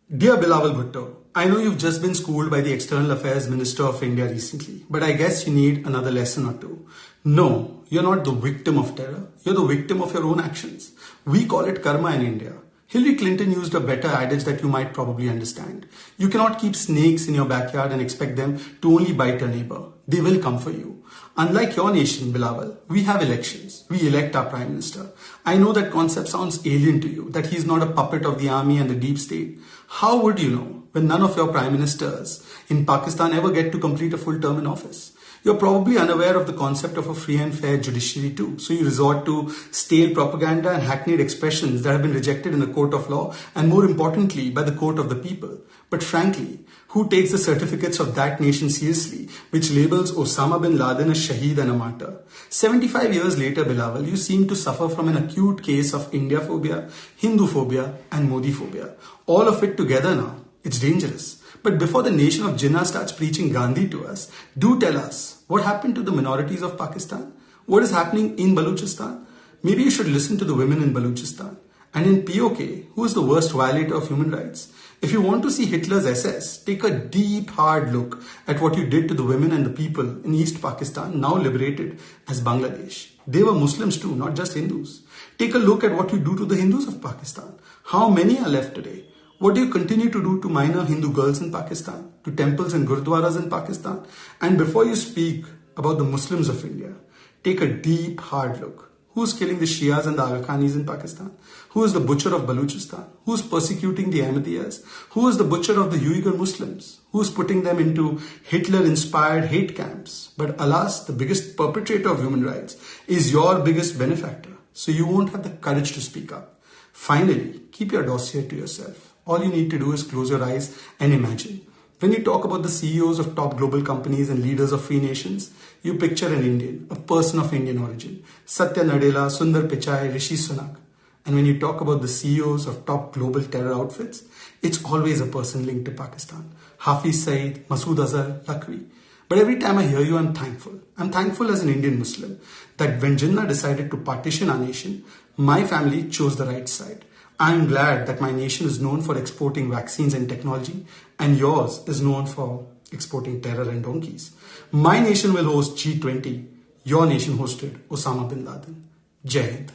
Dear Bilawal Bhutto, I know you've just been schooled by the External Affairs Minister of India recently, but I guess you need another lesson or two. No, you're not the victim of terror. You're the victim of your own actions. We call it karma in India. Hillary Clinton used a better adage that you might probably understand. You cannot keep snakes in your backyard and expect them to only bite a neighbor. They will come for you. Unlike your nation, Bilawal, we have elections. We elect our Prime Minister. I know that concept sounds alien to you, that he's not a puppet of the army and the deep state. How would you know when none of your Prime Ministers in Pakistan ever get to complete a full term in office? You're probably unaware of the concept of a free and fair judiciary too. So you resort to stale propaganda and hackneyed expressions that have been rejected in the court of law and more importantly by the court of the people. But frankly, who takes the certificates of that nation seriously, which labels Osama bin Laden a shaheed and a martyr? 75 years later, Bilawal, you seem to suffer from an acute case of India phobia, Hindu phobia and Modi phobia. All of it together now. It's dangerous. But before the nation of Jinnah starts preaching Gandhi to us, do tell us what happened to the minorities of Pakistan? What is happening in Balochistan? Maybe you should listen to the women in Balochistan. And in POK, who is the worst violator of human rights? If you want to see Hitler's SS, take a deep, hard look at what you did to the women and the people in East Pakistan, now liberated as Bangladesh. They were Muslims too, not just Hindus. Take a look at what you do to the Hindus of Pakistan. How many are left today? What do you continue to do to minor Hindu girls in Pakistan, to temples and gurdwaras in Pakistan? And before you speak about the Muslims of India, take a deep, hard look. Who's killing the Shias and the Aga Khanis in Pakistan? Who is the butcher of Balochistan? Who's persecuting the Ahmadiyas? Who is the butcher of the Uyghur Muslims? Who's putting them into Hitler-inspired hate camps? But alas, the biggest perpetrator of human rights is your biggest benefactor. So you won't have the courage to speak up. Finally, keep your dossier to yourself. All you need to do is close your eyes and imagine. When you talk about the CEOs of top global companies and leaders of free nations, you picture an Indian, a person of Indian origin. Satya Nadella, Sundar Pichai, Rishi Sunak. And when you talk about the CEOs of top global terror outfits, it's always a person linked to Pakistan. Hafiz Saeed, Masood Azhar, Lakwi. But every time I hear you, I'm thankful. I'm thankful as an Indian Muslim that when Jinnah decided to partition our nation, my family chose the right side. I'm glad that my nation is known for exporting vaccines and technology and yours is known for exporting terror and donkeys. My nation will host G20. Your nation hosted Osama bin Laden. Jai Hind.